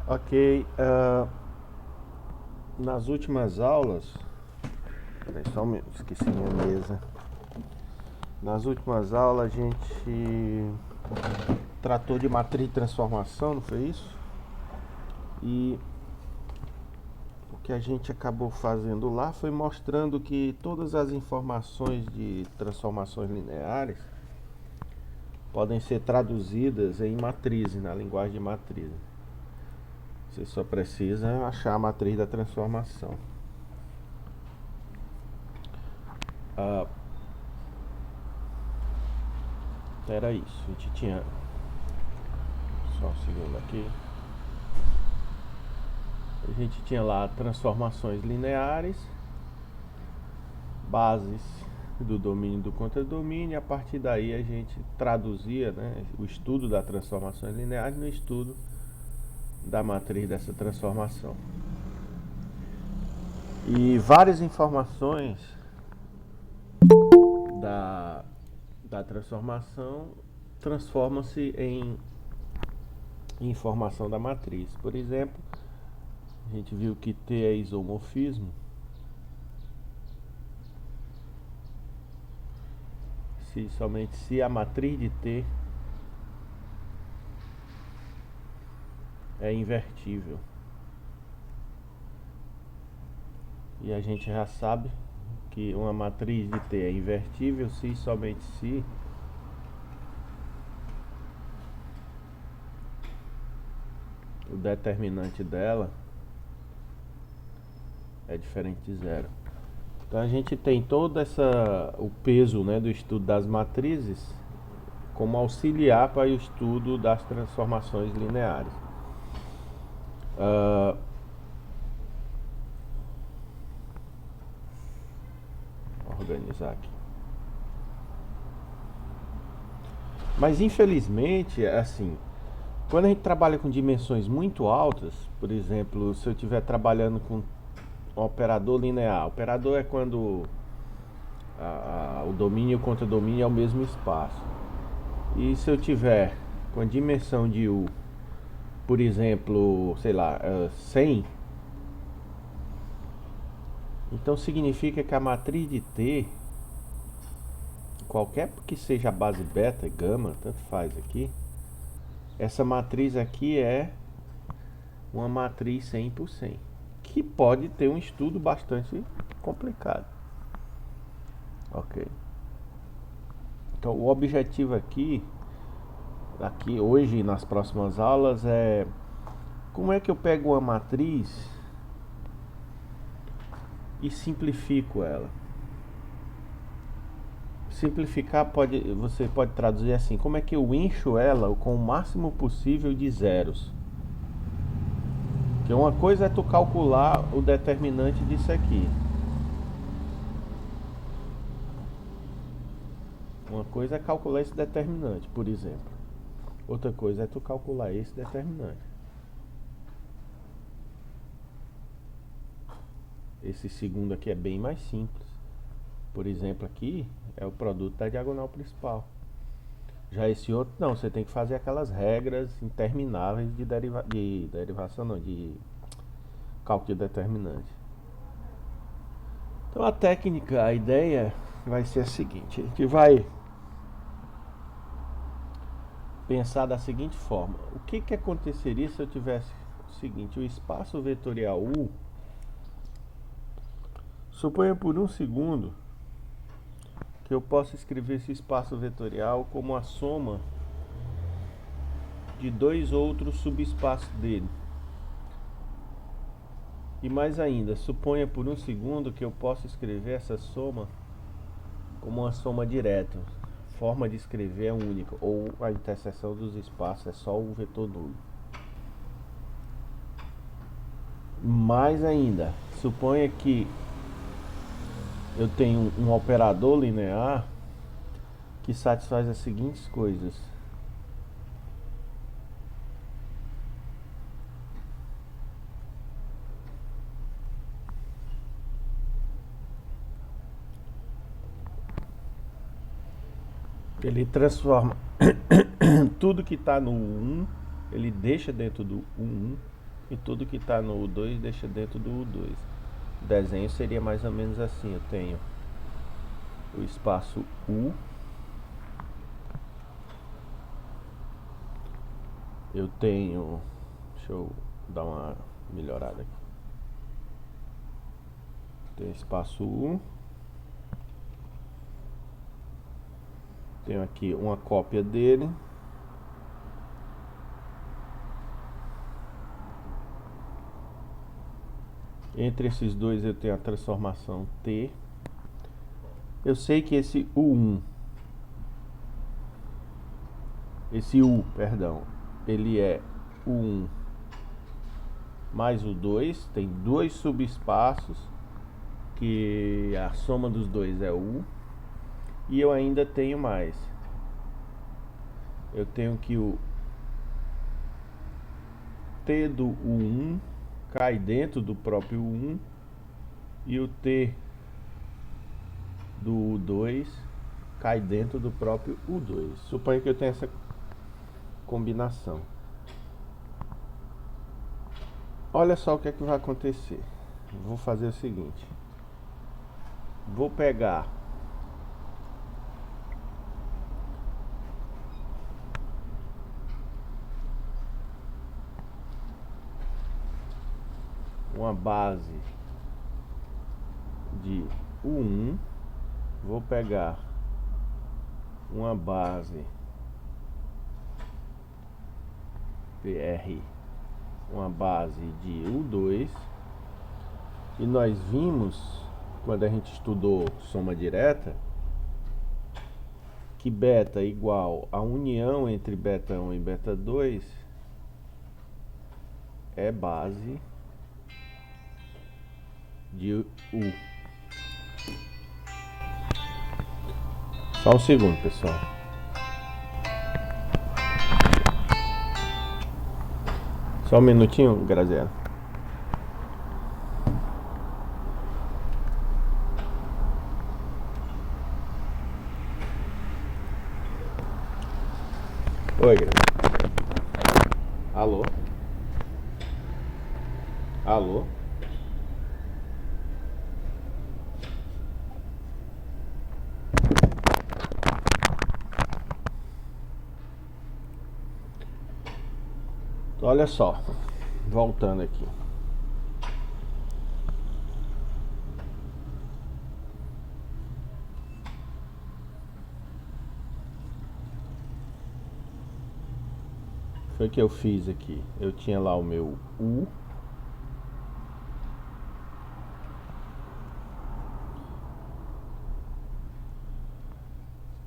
Ok, nas últimas aulas, peraí, só esqueci minha mesa. Nas últimas aulas a gente tratou de matriz de transformação, não foi isso? E o que a gente acabou fazendo lá foi mostrando que todas as informações de transformações lineares podem ser traduzidas em matrizes, na linguagem de matriz. Você só precisa achar a matriz da transformação. Ah, Era isso, a gente tinha. Só um segundo aqui. A gente tinha lá transformações lineares, bases do domínio e do contradomínio, e a partir daí a gente traduzia, né, o estudo das transformações lineares no estudo da matriz dessa transformação. E várias informações da, da transformação transformam-se em informação da matriz. Por exemplo, a gente viu que T é isomorfismo. Somente se a matriz de T é invertível. E a gente já sabe que uma matriz de T é invertível se e somente se o determinante dela é diferente de zero. Então a gente tem todo o peso, né, do estudo das matrizes como auxiliar para o estudo das transformações lineares. Organizar aqui. Mas infelizmente, assim, quando a gente trabalha com dimensões muito altas, por exemplo, se eu estiver trabalhando com um operador linear, operador é quando o domínio e o contradomínio é o mesmo espaço. E se eu tiver com a dimensão de U, por exemplo, sei lá, 100, então significa que a matriz de T, qualquer que seja a base beta, gama, tanto faz aqui, essa matriz aqui é uma matriz 100 por 100, que pode ter um estudo bastante complicado. Ok. Então o objetivo aqui hoje nas próximas aulas é como é que eu pego uma matriz e simplifico ela. Simplificar você pode traduzir assim: como é que eu encho ela com o máximo possível de zeros? Que uma coisa é tu calcular o determinante disso aqui. Uma coisa é calcular esse determinante, por exemplo. Outra coisa é tu calcular esse determinante. Esse segundo aqui é bem mais simples. Por exemplo, aqui é o produto da diagonal principal. Já esse outro não, você tem que fazer aquelas regras intermináveis de derivação, não, de cálculo de determinante. Então a técnica, a ideia vai ser a seguinte: a gente vai pensar da seguinte forma: o que aconteceria se eu tivesse o seguinte, o espaço vetorial U, suponha por um segundo que eu possa escrever esse espaço vetorial como a soma de dois outros subespaços dele. E mais ainda, suponha por um segundo que eu possa escrever essa soma como uma soma direta. Forma de escrever é única, ou a interseção dos espaços é só um vetor nulo. Mais ainda, suponha que eu tenho um operador linear que satisfaz as seguintes coisas. Ele transforma tudo que está no 1, ele deixa dentro do 1 e tudo que está no U2 deixa dentro do U2. O desenho seria mais ou menos assim: eu tenho o espaço U, eu tenho, deixa eu dar uma melhorada aqui, tem espaço U, tenho aqui uma cópia dele, entre esses dois eu tenho a transformação T. Eu sei que esse U1, esse U, perdão, ele é U1 mais o 2, tem dois subespaços, que a soma dos dois é U, e eu ainda tenho mais. Eu tenho que o T do U1 cai dentro do próprio U1 e o T do U2 cai dentro do próprio U2. Suponha que eu tenha essa combinação. Olha só o que é que vai acontecer. Vou fazer o seguinte: vou pegar uma base de U1, vou pegar uma base PR, uma base de U2, e nós vimos, quando a gente estudou soma direta, que beta é igual a união entre beta 1 e beta 2 é base de U. Só um segundo, pessoal. Só um minutinho, Graziela. Oi, Graziela. Alô? Alô? Olha só, voltando aqui. Foi o que eu fiz aqui. Eu tinha lá o meu U.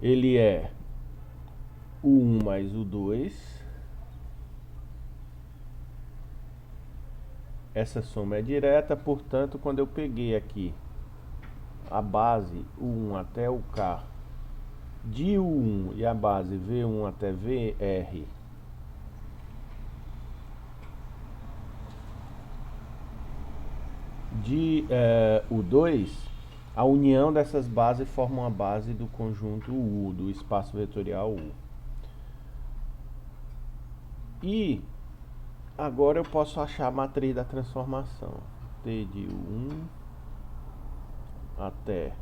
Ele é U1 mais U2. Essa soma é direta, portanto, quando eu peguei aqui a base U1 até o K de U1 e a base V1 até VR de U2, a união dessas bases forma uma base do conjunto U, do espaço vetorial U. E agora eu posso achar a matriz da transformação. T de U1 até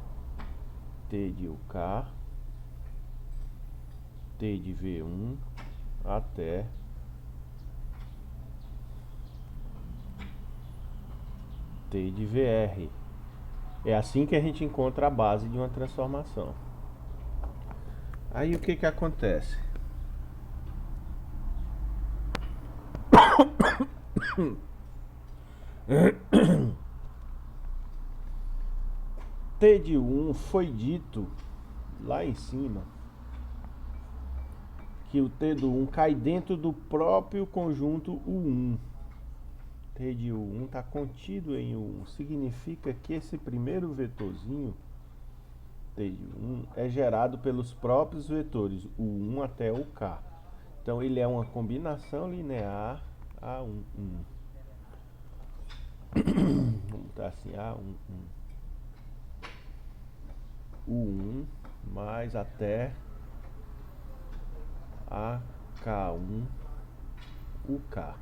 T de UK, T de V1 até T de VR. É assim que a gente encontra a base de uma transformação. Aí o que que acontece? T de 1 foi dito lá em cima que o T do 1 cai dentro do próprio conjunto U1. T de U1 está contido em U1. Significa que esse primeiro vetorzinho, T de U1, é gerado pelos próprios vetores U1 até o K. Então ele é uma combinação linear A11. Vamos botar assim, A11. U1 mais até AK1 UK.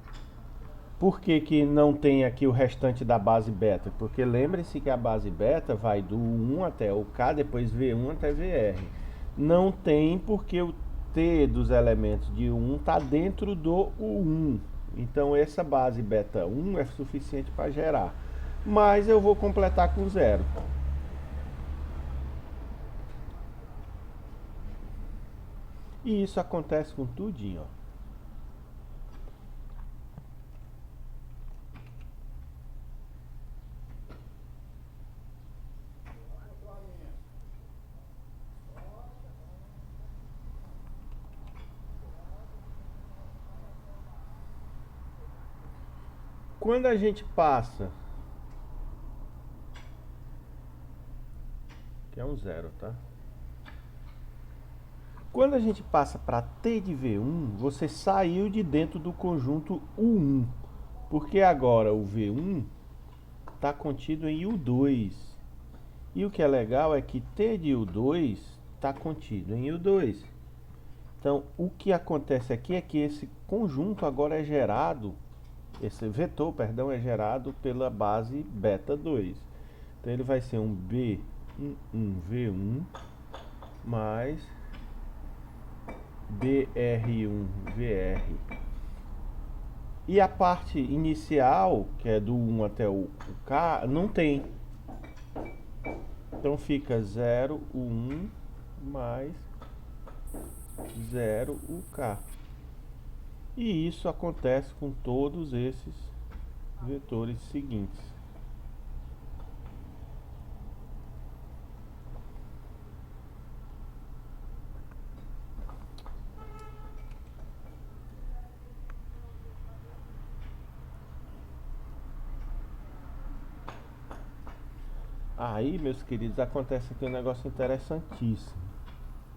Por que que não tem aqui o restante da base beta? Porque lembre-se que a base beta vai do 1 até o K, depois V1 até VR. Não tem porque o T dos elementos de 1 está dentro do U1. Então essa base beta 1 é suficiente para gerar. Mas eu vou completar com 0. E isso acontece com tudinho, ó. Quando a gente passa, que é um 0, tá? Quando a gente passa para T de V1, você saiu de dentro do conjunto U1, porque agora o V1 está contido em U2. E o que é legal é que T de U2 está contido em U2. Então, o que acontece aqui é que esse conjunto agora é gerado, esse vetor, perdão, é gerado pela base beta 2. Então, ele vai ser um B11V1 mais BR1VR. E a parte inicial, que é do 1 até o K, não tem. Então fica 0, o 1 mais 0, o K. E isso acontece com todos esses vetores seguintes. Aí, meus queridos, acontece aqui um negócio interessantíssimo.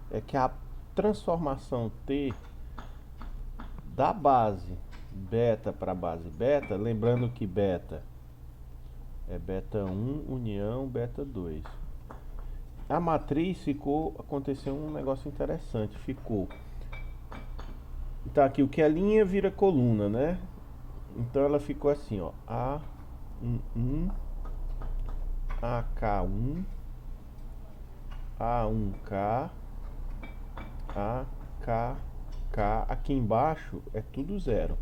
É que a transformação T da base beta para base beta, lembrando que beta é beta 1 união beta 2. A matriz aconteceu um negócio interessante, então aqui o que é linha vira coluna, né? Então ela ficou assim, ó, A11, AK1, A1K, AKK, aqui embaixo é tudo 0.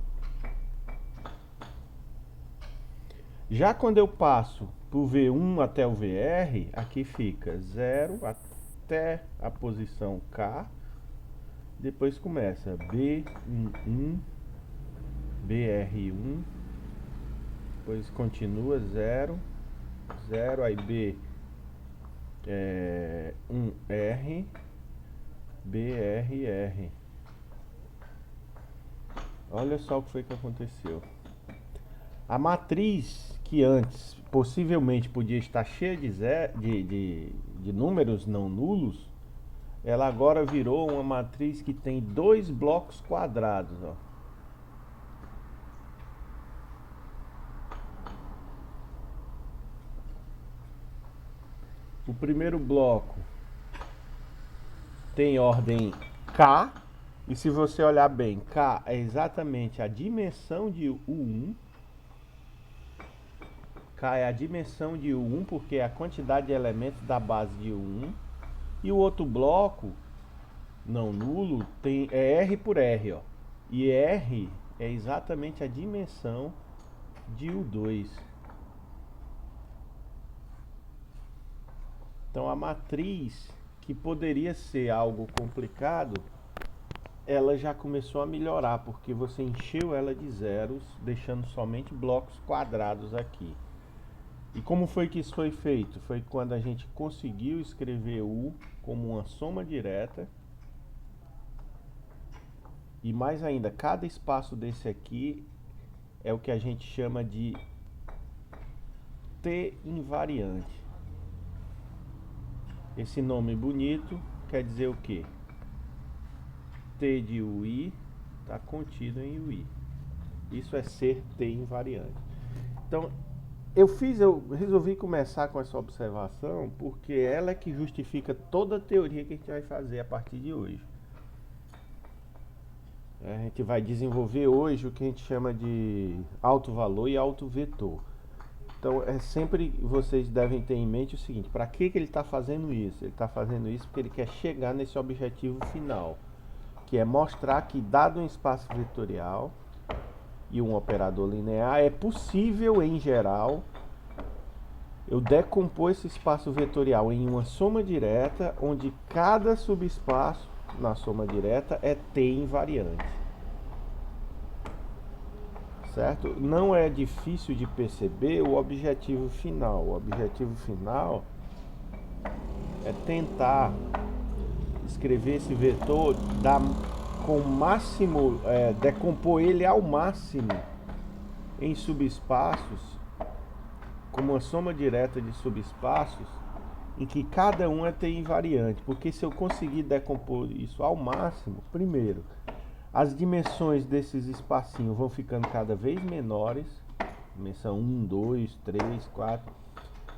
Já quando eu passo pro V1 até o VR, aqui fica 0 até a posição K, depois começa B11, BR1, depois continua 0, 0, aí B 1R, BRR. Olha só o que foi que aconteceu. A matriz que antes possivelmente podia estar cheia de números não nulos, ela agora virou uma matriz que tem 2 blocos quadrados, ó. O primeiro bloco tem ordem K, e se você olhar bem, K é exatamente a dimensão de U1. K é a dimensão de U1 porque é a quantidade de elementos da base de U1. E o outro bloco não nulo é R por R, ó. E R é exatamente a dimensão de U2. Então a matriz, que poderia ser algo complicado, ela já começou a melhorar, porque você encheu ela de zeros, deixando somente blocos quadrados aqui. E como foi que isso foi feito? Foi quando a gente conseguiu escrever U como uma soma direta. E mais ainda, cada espaço desse aqui é o que a gente chama de T invariante. Esse nome bonito quer dizer o quê? T de UI está contido em UI. Isso é ser T invariante. Então, eu resolvi começar com essa observação porque ela é que justifica toda a teoria que a gente vai fazer a partir de hoje. A gente vai desenvolver hoje o que a gente chama de alto valor e alto vetor. Então é sempre vocês devem ter em mente o seguinte: para que ele está fazendo isso? Ele está fazendo isso porque ele quer chegar nesse objetivo final, que é mostrar que, dado um espaço vetorial e um operador linear, é possível, em geral, eu decompor esse espaço vetorial em uma soma direta, onde cada subespaço na soma direta é T invariante. Certo? Não é difícil de perceber o objetivo final. O objetivo final é tentar escrever esse vetor com o máximo, decompor ele ao máximo em subespaços, como uma soma direta de subespaços, em que cada um é T invariante. Porque se eu conseguir decompor isso ao máximo, primeiro, as dimensões desses espacinhos vão ficando cada vez menores. Dimensão 1, 2, 3, 4.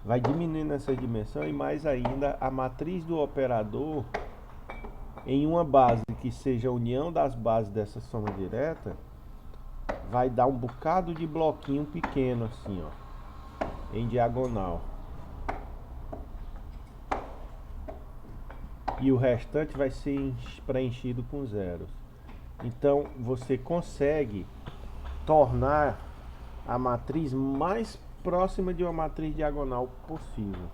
Vai diminuindo essa dimensão e mais ainda a matriz do operador em uma base que seja a união das bases dessa soma direta vai dar um bocado de bloquinho pequeno assim, ó, em diagonal. E o restante vai ser preenchido com zeros. Então você consegue tornar a matriz mais próxima de uma matriz diagonal possível.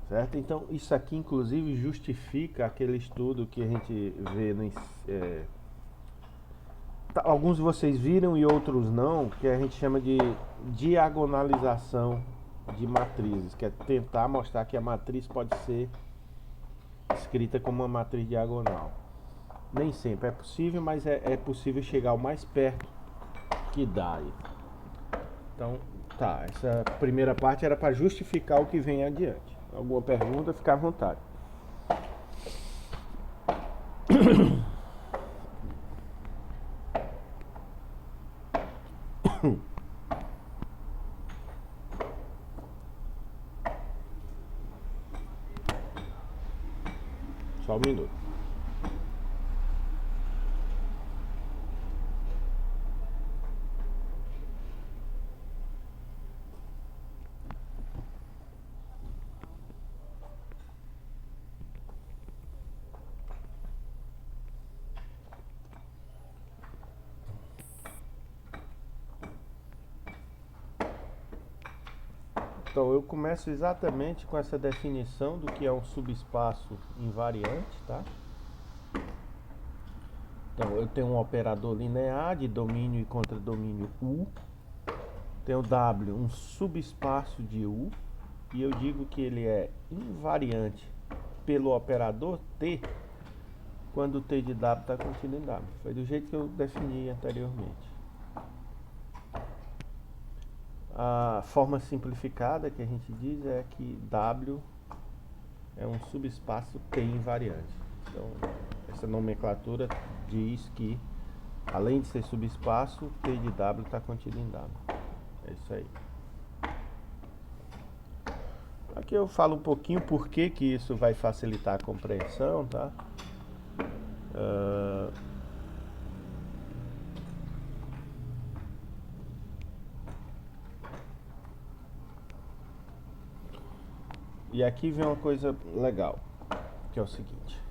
Certo? Então isso aqui inclusive justifica aquele estudo que a gente vê no, alguns de vocês viram e outros não, que a gente chama de diagonalização de matrizes, que é tentar mostrar que a matriz pode ser escrita como uma matriz diagonal. Nem sempre é possível, mas é possível chegar o mais perto que dá aí. Então, tá, essa primeira parte era para justificar o que vem adiante. Alguma pergunta, fica à vontade. Só um minuto. Então eu começo exatamente com essa definição do que é um subespaço invariante, tá? Então eu tenho um operador linear de domínio e contradomínio U. Tenho W, um subespaço de U, e eu digo que ele é invariante pelo operador T quando o T de W está contido em W. Foi do jeito que eu defini anteriormente. A forma simplificada que a gente diz é que W é um subespaço T invariante. Então, essa nomenclatura diz que, além de ser subespaço, T de W está contido em W. É isso aí. Aqui eu falo um pouquinho por que isso vai facilitar a compreensão, tá? E aqui vem uma coisa legal, que é o seguinte.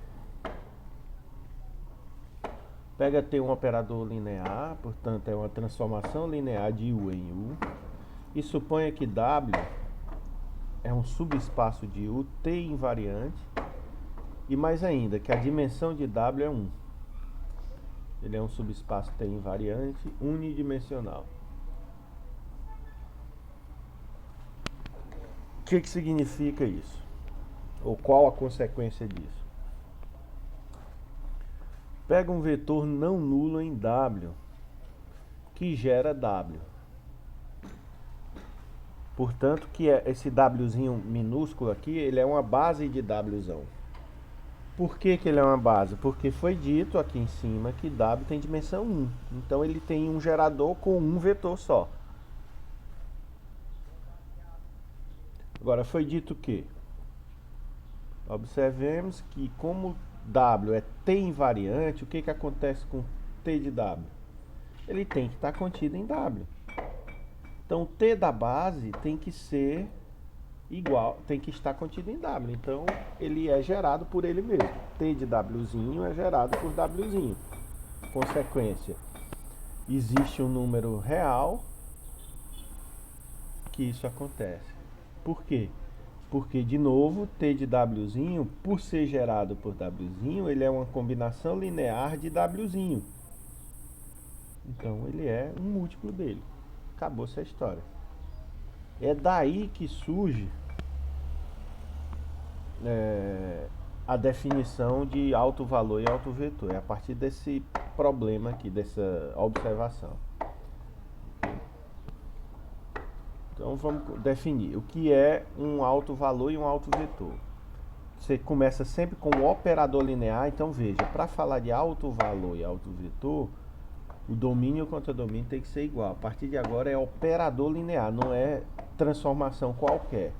Pega T um operador linear, portanto é uma transformação linear de U em U, e suponha que W é um subespaço de U T invariante, e mais ainda, que a dimensão de W é 1. Ele é um subespaço T invariante unidimensional. O que significa isso? Ou qual a consequência disso? Pega um vetor não nulo em W, que gera W. Portanto, que esse Wzinho minúsculo aqui, ele é uma base de Wzão. Por que ele é uma base? Porque foi dito aqui em cima que W tem dimensão 1. Então ele tem um gerador com um vetor só. Agora foi dito que observemos que como W é T invariante, o que que acontece com T de W? Ele tem que estar contido em W. Então, T da base tem que ser igual, tem que estar contido em W. Então, ele é gerado por ele mesmo. T de Wzinho é gerado por Wzinho. Consequência, existe um número real que isso acontece. Por quê? Porque, de novo, T de Wzinho, por ser gerado por Wzinho, ele é uma combinação linear de Wzinho. Então, ele é um múltiplo dele. Acabou essa história. É daí que surge a definição de alto valor e alto vetor. É a partir desse problema aqui, dessa observação. Então vamos definir o que é um alto valor e um alto vetor. Você começa sempre com o operador linear. Então veja, para falar de alto valor e alto vetor, o domínio contra domínio tem que ser igual. A partir de agora é operador linear, não é transformação qualquer.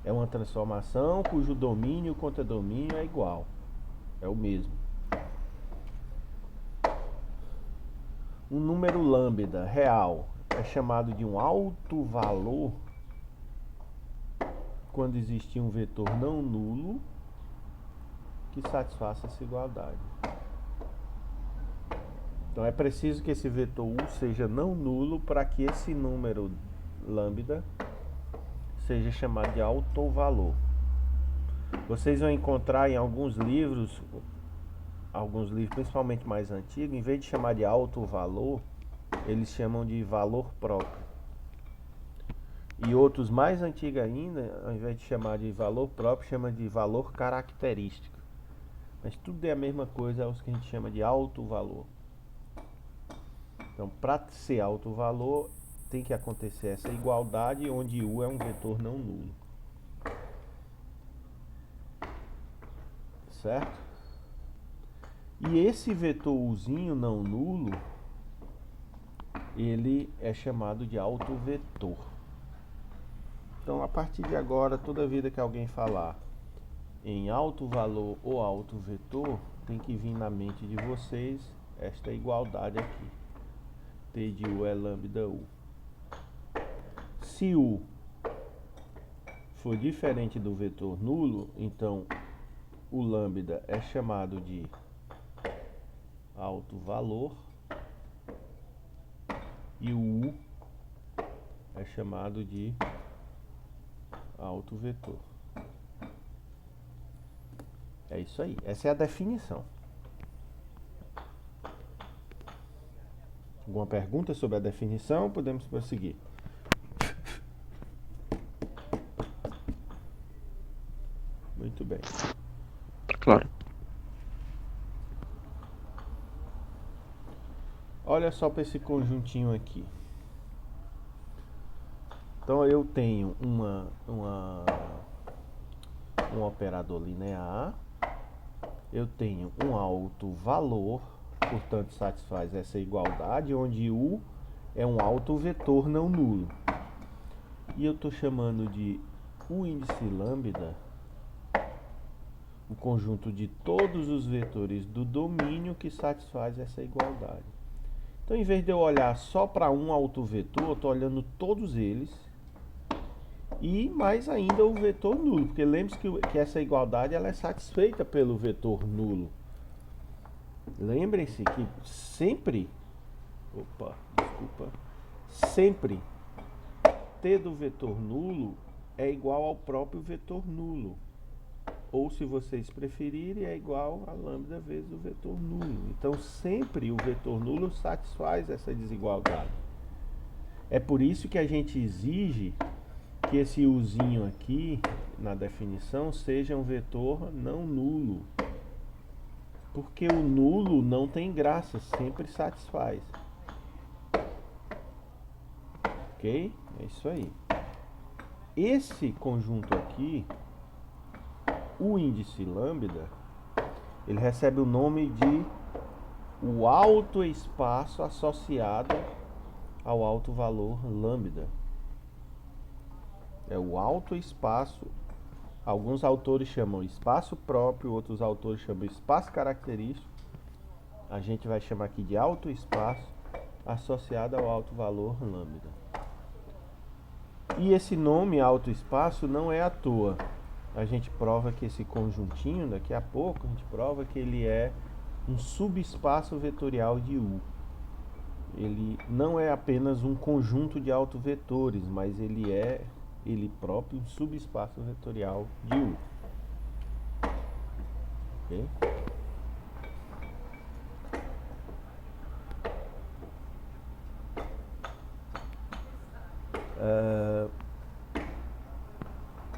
É uma transformação cujo domínio contra domínio é igual. É o mesmo. Um número lambda real é chamado de um alto valor quando existe um vetor não nulo que satisfaça essa igualdade. Então é preciso que esse vetor U seja não nulo para que esse número lambda seja chamado de alto valor. Vocês vão encontrar em alguns livros principalmente mais antigos, em vez de chamar de alto valor, eles chamam de valor próprio. E outros mais antigos ainda, ao invés de chamar de valor próprio, chama de valor característico. Mas tudo é a mesma coisa, é os que a gente chama de alto valor. Então, para ser alto valor, tem que acontecer essa igualdade onde U é um vetor não nulo. Certo? E esse vetor Uzinho não nulo, ele é chamado de alto vetor. Então, a partir de agora, toda vida que alguém falar em alto valor ou alto vetor, tem que vir na mente de vocês esta igualdade aqui. T de U é lambda U. Se U for diferente do vetor nulo, então o lambda é chamado de alto valor e o U é chamado de alto vetor. É isso aí, essa é a definição. Alguma pergunta sobre a definição? Podemos prosseguir. Muito bem. Claro. Olha só para esse conjuntinho aqui. Então eu tenho um operador linear, eu tenho um alto valor, portanto satisfaz essa igualdade, onde U é um alto vetor não nulo. E eu estou chamando de o índice lambda o conjunto de todos os vetores do domínio que satisfaz essa igualdade. Então, em vez de eu olhar só para um alto vetor, eu estou olhando todos eles e mais ainda o vetor nulo, porque lembre-se que essa igualdade ela é satisfeita pelo vetor nulo. Lembrem-se que sempre, sempre T do vetor nulo é igual ao próprio vetor nulo. Ou, se vocês preferirem, é igual a lambda vezes o vetor nulo. Então, sempre o vetor nulo satisfaz essa desigualdade. É por isso que a gente exige que esse Uzinho aqui, na definição, seja um vetor não nulo. Porque o nulo não tem graça, sempre satisfaz. Ok? É isso aí. Esse conjunto aqui, o índice lambda, ele recebe o nome de o alto espaço associado ao alto valor lambda. É o alto espaço Alguns autores chamam espaço próprio, outros autores chamam espaço característico. A gente vai chamar aqui de alto espaço associado ao alto valor lambda. E esse nome alto espaço não é à toa. A gente prova que esse conjuntinho, daqui a pouco, a gente prova que ele é um subespaço vetorial de U. Ele não é apenas um conjunto de autovetores, mas ele é ele próprio um subespaço vetorial de U. Okay?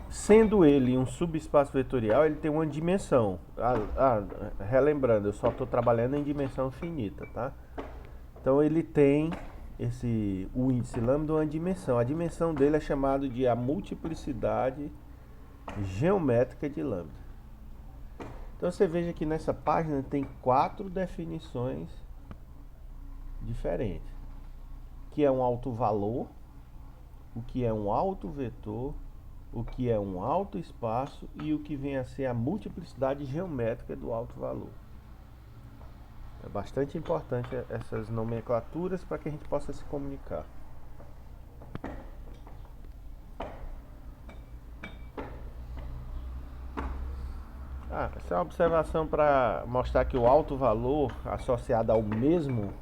Sendo ele um subespaço vetorial, ele tem uma dimensão. Relembrando, eu só estou trabalhando em dimensão finita, tá? Então ele tem o índice lambda uma dimensão. A dimensão dele é chamada de a multiplicidade geométrica de lambda. Então você veja que nessa página tem 4 definições diferentes. O que é um alto valor, o que é um alto vetor, o que é um alto espaço e o que vem a ser a multiplicidade geométrica do alto valor. É bastante importante essas nomenclaturas para que a gente possa se comunicar. Essa é uma observação para mostrar que o alto valor associado ao mesmo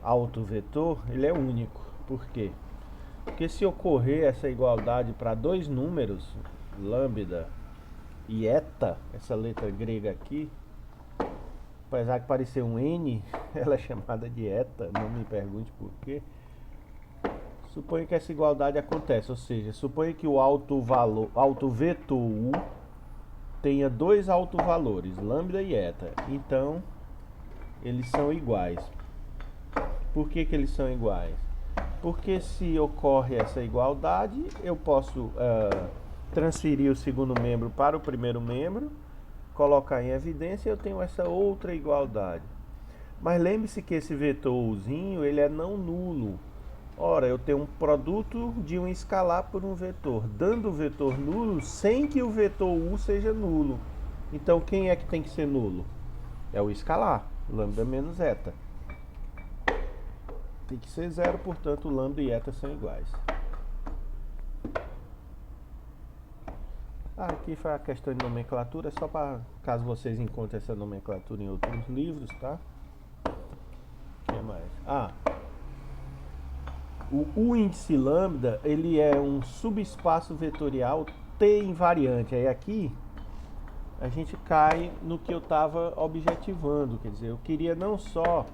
alto vetor, ele é único. Por quê? Porque se ocorrer essa igualdade para dois números, lambda e eta, essa letra grega aqui, apesar de parecer um N, ela é chamada de eta, não me pergunte por quê. Suponha que essa igualdade acontece, ou seja, suponha que o alto vetor U tenha dois autovalores, lambda e eta. Então, eles são iguais. Por que eles são iguais? Porque se ocorre essa igualdade, eu posso transferir o segundo membro para o primeiro membro, colocar em evidência e eu tenho essa outra igualdade. Mas lembre-se que esse vetor Uzinho, ele é não nulo. Ora, eu tenho um produto de um escalar por um vetor, dando o vetor nulo sem que o vetor U seja nulo. Então, quem é que tem que ser nulo? É o escalar, lambda menos eta. Tem que ser zero, portanto, lambda e eta são iguais. Aqui foi a questão de nomenclatura, só para caso vocês encontrem essa nomenclatura em outros livros, tá? O que mais? O índice lambda, ele é um subespaço vetorial T invariante. Aí aqui a gente cai no que eu estava objetivando, quer dizer, eu queria não só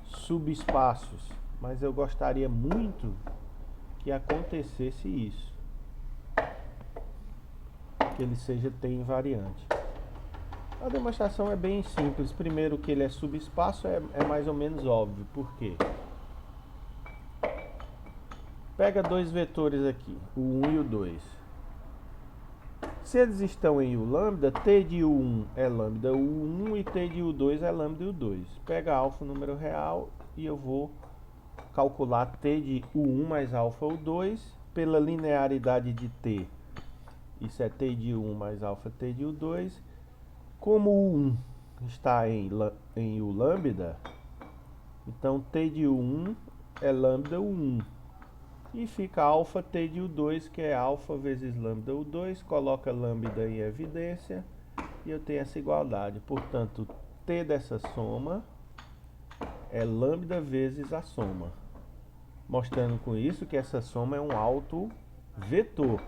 subespaços, mas eu gostaria muito que acontecesse isso, que ele seja T invariante. A demonstração é bem simples. Primeiro, que ele é subespaço é mais ou menos óbvio. Por quê? Pega dois vetores aqui, o 1 e o 2. Se eles estão em U lambda, T de U1 é lambda U1 e T de U2 é lambda U2. Pega alfa, número real, e eu vou calcular T de U1 mais alfa U2 pela linearidade de T. Isso é T de U1 mais alfa T de U2. Como o U1 está em U lambda, então T de U1 é lambda U1. E fica alfa T de U2, que é alfa vezes lambda U2, coloca lambda em evidência, e eu tenho essa igualdade. Portanto, T dessa soma é lambda vezes a soma. Mostrando com isso que essa soma é um alto vetor.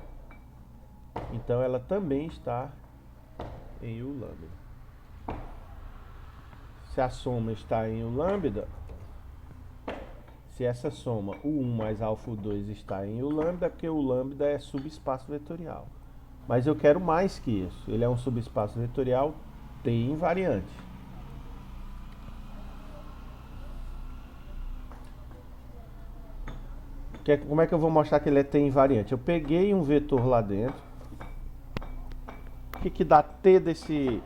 Então, ela também está em U lambda. Se a soma está em U lambda, se essa soma U1 mais alfa U2 está em U lambda, é porque o lambda é subespaço vetorial. Mas eu quero mais que isso. Ele é um subespaço vetorial T invariante. Como é que eu vou mostrar que ele é T invariante? Eu peguei um vetor lá dentro. O que dá T desse...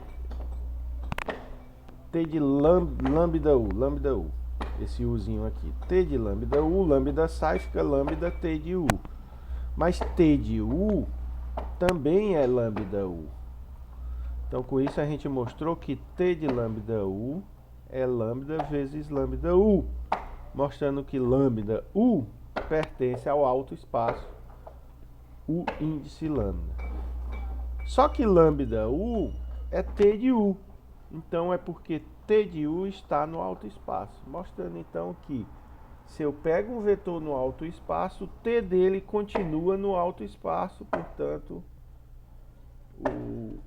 T de lambda U. Esse Uzinho aqui. T de lambda U, lambda sai, fica lambda T de U. Mas T de U também é lambda U. Então com isso a gente mostrou que T de lambda U é lambda vezes lambda U, mostrando que lambda U pertence ao alto espaço U índice lambda. Só que lambda U é T de U, então é porque T de U está no alto espaço, mostrando então que se eu pego um vetor no alto espaço, T dele continua no alto espaço, portanto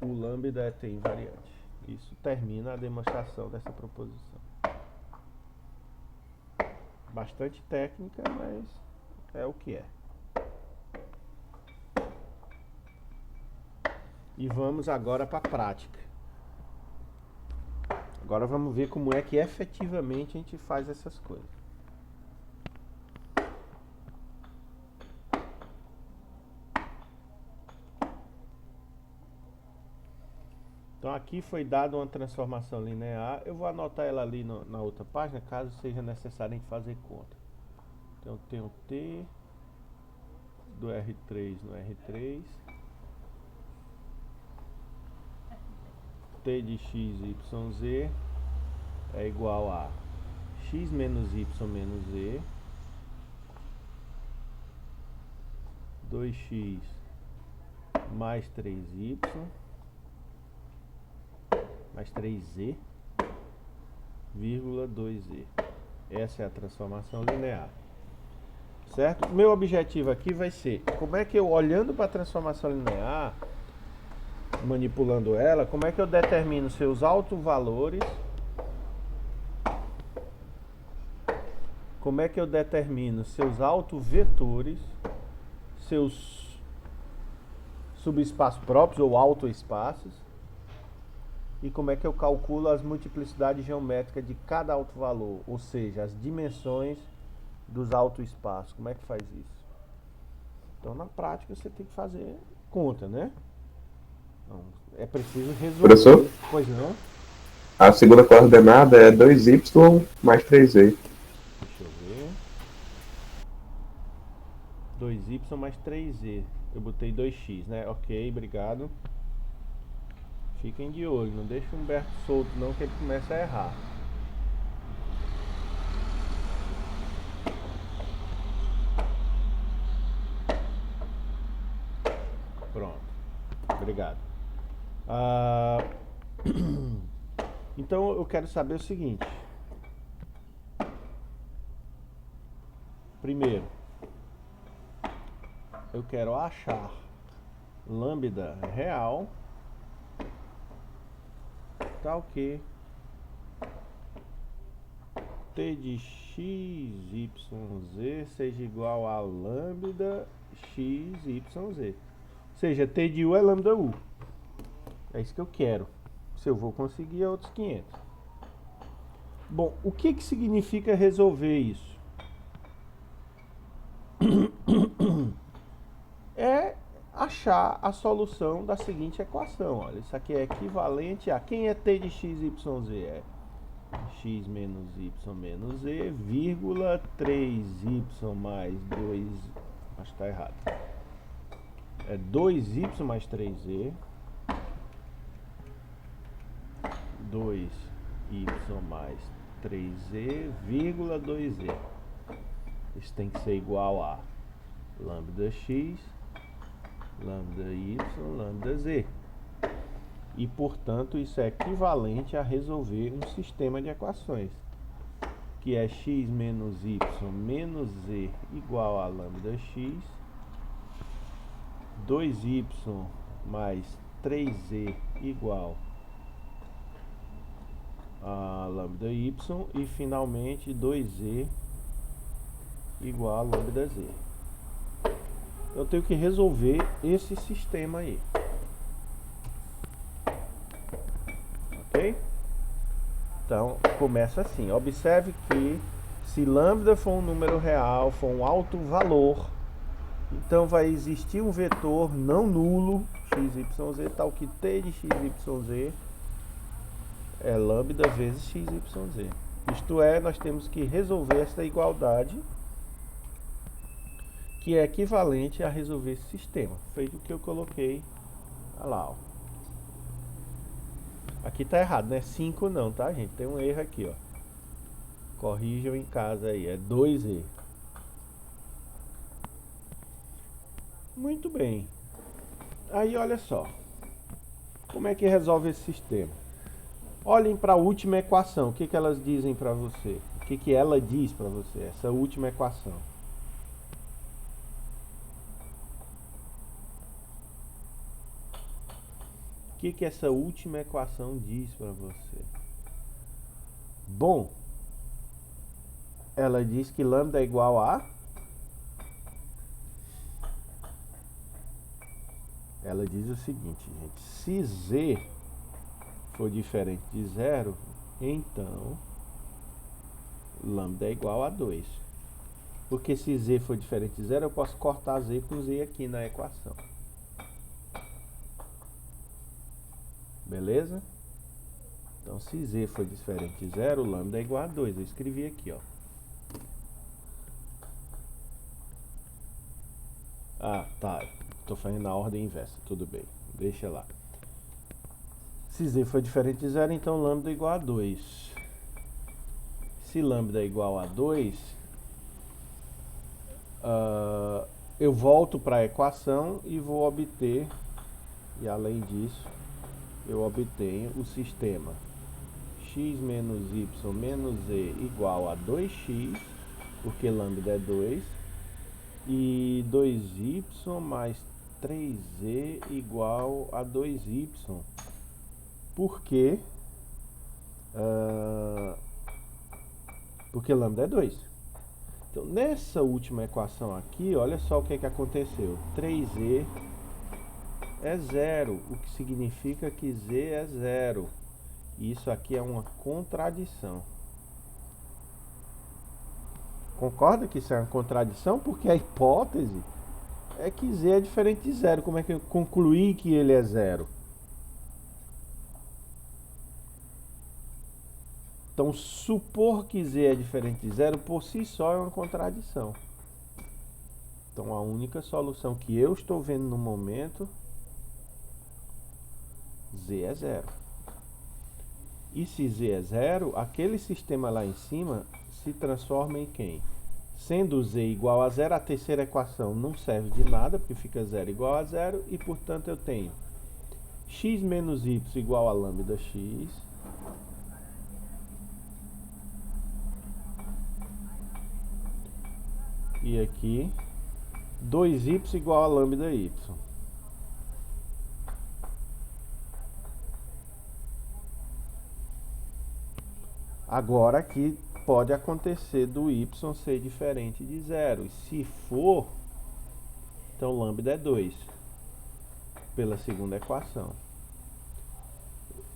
o lambda é T invariante. Isso termina a demonstração dessa proposição. Bastante técnica, mas é o que é. E vamos agora para a prática. Agora vamos ver como é que efetivamente a gente faz essas coisas. Então aqui foi dada uma transformação linear. Eu vou anotar ela ali na outra página, caso seja necessário a gente fazer conta. Então eu tenho T do R3 no R3. T de x, y, z é igual a x menos y menos z, 2x mais 3y mais 3z, vírgula 2z. Essa é a transformação linear. Certo? Meu objetivo aqui vai ser, como é que eu, olhando para a transformação linear, manipulando ela, como é que eu determino seus autovalores, como é que eu determino seus autovetores, seus subespaços próprios ou autoespaços, e como é que eu calculo as multiplicidades geométricas de cada autovalor, ou seja, as dimensões dos autoespaços. Como é que faz isso? Então, na prática, você tem que fazer conta, né? Então, é preciso resolver. Professor? Pois não? A segunda coordenada é 2y mais 3z. Deixa eu ver. 2y mais 3z. Eu botei 2x, né? Ok, obrigado. Fiquem de olho, não deixe o Humberto solto não, que ele começa a errar. Pronto, obrigado. Então eu quero saber o seguinte. Primeiro, eu quero achar lambda real tal que T de x, y, z seja igual a lambda x, y, z. Ou seja, T de U é lambda U. É isso que eu quero. Se eu vou conseguir, é outros 500. Bom, o que significa resolver isso? É achar a solução da seguinte equação. Olha, isso aqui é equivalente a... Quem é T de x, y, z? É x menos y menos z, vírgula 3y mais 2... Acho que está errado. É 2y mais 3z, 2y mais 3z, vírgula 2z. Isso tem que ser igual a lambda x, lambda y, lambda z. E, portanto, isso é equivalente a resolver um sistema de equações, que é x menos y menos z igual a lambda x, 2y mais 3z igual a lambda y e, finalmente, 2z igual a lambda z. Eu tenho que resolver esse sistema aí. Ok? Então, começa assim. Observe que se lambda for um número real, for um alto valor, então vai existir um vetor não nulo, x, y, z, tal que T de x, y, z é lambda vezes x, y, z. Isto é, nós temos que resolver esta igualdade, que é equivalente a resolver esse sistema, feito o que eu coloquei. Olha lá, ó. Aqui tá errado, não é 5 não, tá, gente? Tem um erro aqui, ó. Corrijam em casa aí, é 2E. Muito bem. Aí olha só, como é que resolve esse sistema? Olhem para a última equação, o que que elas dizem para você? O que que ela diz para você, essa última equação? O que que essa última equação diz para você? Bom, ela diz que lambda é igual a... Ela diz o seguinte, gente. Se z for diferente de zero, então lambda é igual a 2. Porque se z for diferente de zero, eu posso cortar z com z aqui na equação. Beleza? Então, se z for diferente de zero, lambda é igual a 2. Eu escrevi aqui, ó. Ah, tá. Estou fazendo na ordem inversa. Tudo bem. Deixa lá. Se z for diferente de zero, então lambda é igual a 2. Se lambda é igual a 2, eu volto para a equação e vou obter, e além disso, eu obtenho o sistema x menos y menos z igual a 2x, porque lambda é 2, e 2y mais 3z igual a 2y, porque lambda é 2. Então, nessa última equação aqui, olha só o que aconteceu. 3z é 0, o que significa que z é 0. E isso aqui é uma contradição. Concorda que isso é uma contradição? Porque a hipótese é que z é diferente de 0. Como é que eu concluí que ele é 0? Então, supor que z é diferente de 0 por si só é uma contradição. Então, a única solução que eu estou vendo no momento, z é 0. E se z é 0, aquele sistema lá em cima se transforma em quem? Sendo z igual a 0, a terceira equação não serve de nada, porque fica 0 igual a 0, e portanto eu tenho x menos y igual a lambda x, e aqui 2y igual a lambda y. Agora aqui pode acontecer do y ser diferente de 0. E se for, então lambda é 2 pela segunda equação.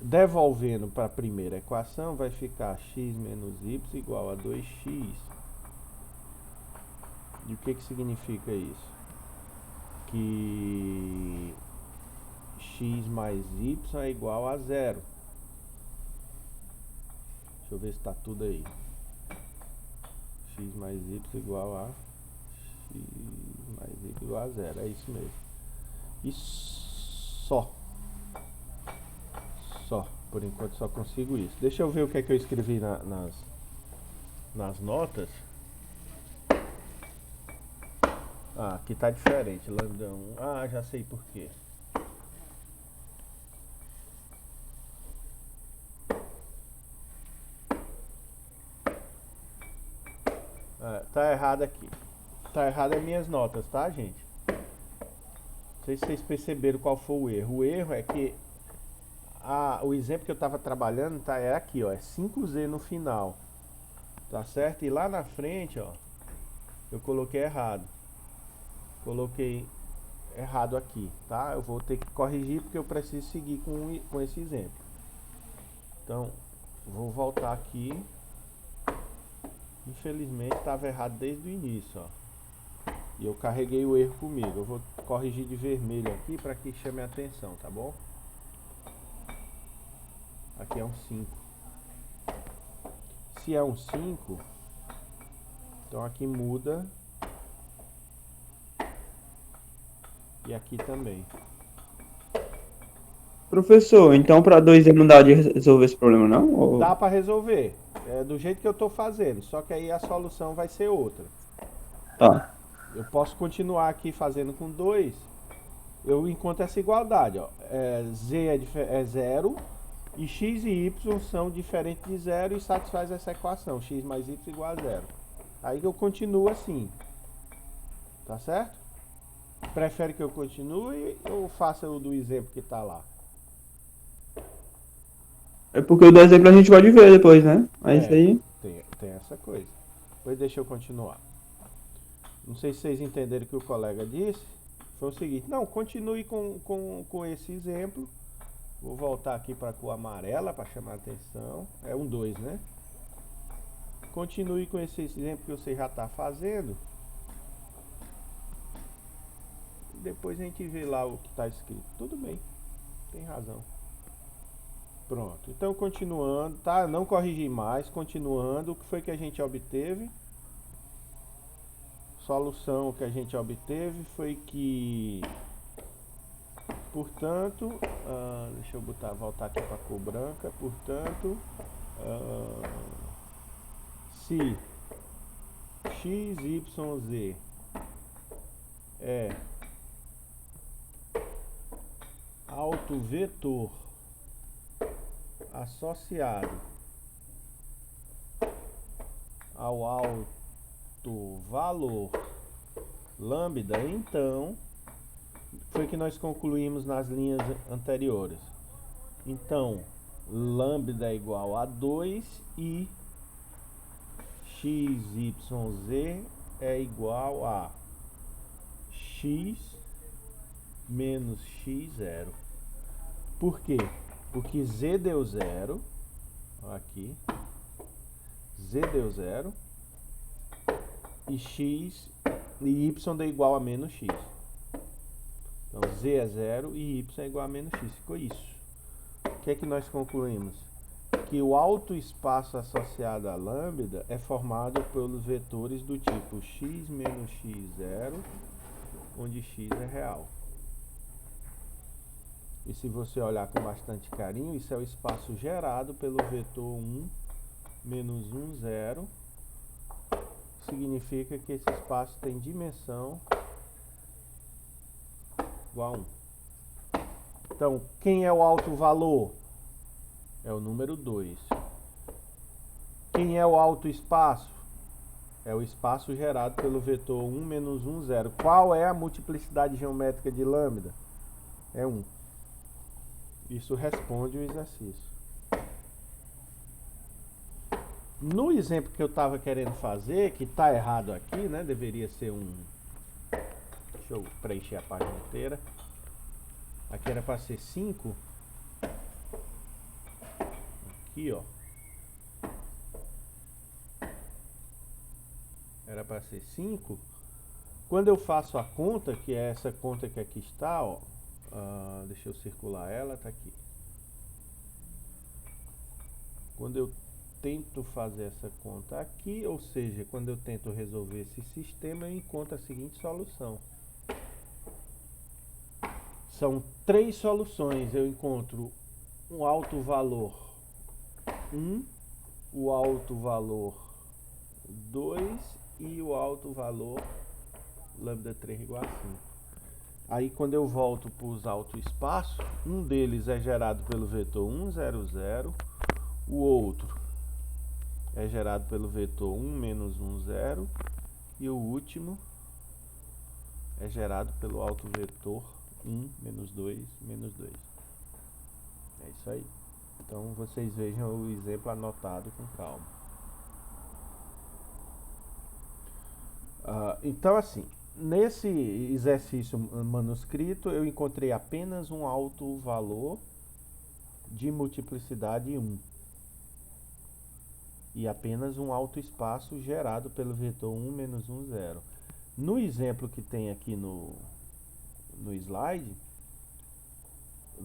Devolvendo para a primeira equação, vai ficar x menos y igual a 2x. E o que significa isso? Que x mais y é igual a 0. Deixa eu ver se está tudo aí. X mais y igual a x mais y igual a 0. É isso mesmo. E só. Por enquanto só consigo isso. Deixa eu ver o que é que eu escrevi nas notas. Ah, aqui tá diferente. Lambda 1. Ah, já sei por quê. Tá errado aqui. Tá errado as minhas notas, tá, gente? Não sei se vocês perceberam qual foi o erro. O erro é que o exemplo que eu estava trabalhando é aqui, ó, é 5z no final, tá certo? E lá na frente, ó, eu coloquei errado. Coloquei errado aqui, tá? Eu vou ter que corrigir porque eu preciso seguir com esse exemplo. Então, vou voltar aqui. Infelizmente estava errado desde o início, ó. E eu carreguei o erro comigo. Eu vou corrigir de vermelho aqui para que chame a atenção, tá bom? Aqui é um 5. Se é um 5, então aqui muda E aqui também. Professor, então para 2D não dá de resolver esse problema, não? Dá para resolver. É do jeito que eu estou fazendo. Só que aí a solução vai ser outra. Tá. Eu posso continuar aqui fazendo com 2. Eu encontro essa igualdade. Ó. Z é 0. E x e y são diferentes de 0 e satisfaz essa equação. X mais y igual a 0. Aí eu continuo assim. Tá certo? Prefere que eu continue ou faça o do exemplo que está lá? É porque o do exemplo a gente pode ver depois, né? Mas isso aí. Tem essa coisa. Depois deixa eu continuar. Não sei se vocês entenderam o que o colega disse. Foi o seguinte. Não, continue com esse exemplo. Vou voltar aqui para a cor amarela para chamar a atenção. É um 2, né? Continue com esse exemplo que você já está fazendo. Depois a gente vê lá o que está escrito. Tudo bem, tem razão. Pronto, então continuando, tá? Não corrigi mais, continuando. O que foi que a gente obteve? Solução que a gente obteve foi que, portanto, deixa eu voltar aqui para a cor branca. Portanto, se x, y, z é autovetor associado ao autovalor lambda, então foi que nós concluímos nas linhas anteriores. Então, lambda é igual a 2 e x, y, z é igual a x menos x0. Por quê? Porque z deu 0, aqui, z deu 0, e x e y deu igual a menos x. Então z é 0 e y é igual a menos x, ficou isso. O que é que nós concluímos? Que o autoespaço associado a lambda é formado pelos vetores do tipo x menos x0, onde x é real. E se você olhar com bastante carinho, isso é o espaço gerado pelo vetor 1 menos 1, 0. Significa que esse espaço tem dimensão igual a 1. Então, quem é o alto valor? É o número 2. Quem é o alto espaço? É o espaço gerado pelo vetor 1 menos 1, 0. Qual é a multiplicidade geométrica de lambda? É 1. Isso responde o exercício. No exemplo que eu estava querendo fazer, que está errado aqui, né? Deveria ser um... Deixa eu preencher a página inteira. Aqui era para ser 5. Aqui, ó. Era para ser 5. Quando eu faço a conta, que é essa conta que aqui está, ó. Deixa eu circular ela, tá aqui. Quando eu tento fazer essa conta aqui, ou seja, quando eu tento resolver esse sistema, eu encontro a seguinte solução. São 3 soluções. Eu encontro um alto valor 1, o alto valor 2 e o alto valor lambda 3 igual a 5. Aí quando eu volto para os autoespaços, um deles é gerado pelo vetor 1, 0, 0. O outro é gerado pelo vetor 1, menos 1, 0. E o último é gerado pelo autovetor 1, menos 2, menos 2. É isso aí. Então vocês vejam o exemplo anotado com calma. Então assim, nesse exercício manuscrito eu encontrei apenas um alto valor de multiplicidade 1 e apenas um alto espaço gerado pelo vetor 1 menos 1, 0. No exemplo que tem aqui no slide,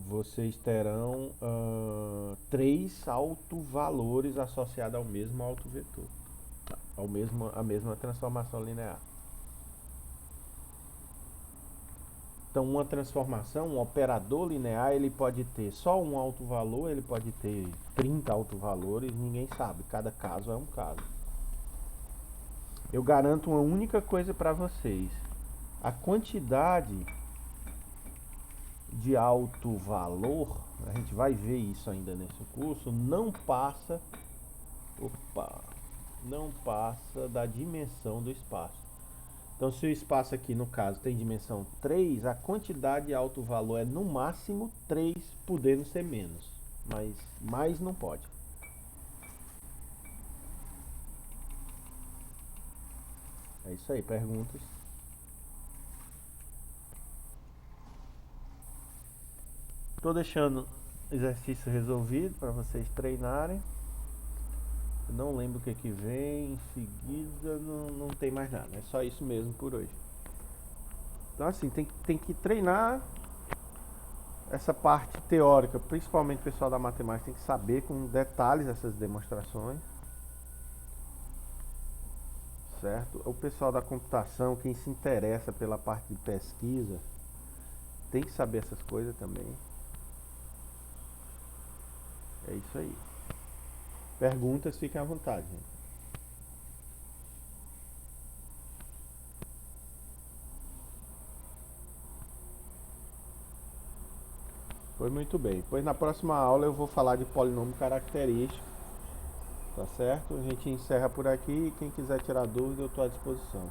vocês terão 3 autovalores associados ao mesmo autovetor, a mesma transformação linear. Então uma transformação, um operador linear, ele pode ter só um alto valor, ele pode ter 30 alto valores, ninguém sabe, cada caso é um caso. Eu garanto uma única coisa para vocês: a quantidade de alto valor, a gente vai ver isso ainda nesse curso, não passa da dimensão do espaço. Então, se o espaço aqui, no caso, tem dimensão 3, a quantidade de alto valor é no máximo 3, podendo ser menos. Mas mais não pode. É isso aí, perguntas? Estou deixando exercício resolvido para vocês treinarem. Eu não lembro o que vem em seguida, não tem mais nada, é só isso mesmo por hoje. Então assim, tem que treinar essa parte teórica, principalmente o pessoal da matemática tem que saber com detalhes essas demonstrações, certo? O pessoal da computação, quem se interessa pela parte de pesquisa, tem que saber essas coisas também. É isso aí. Perguntas, fiquem à vontade, gente. Foi muito bem. Pois na próxima aula eu vou falar de polinômio característico. Tá certo? A gente encerra por aqui e quem quiser tirar dúvida eu estou à disposição.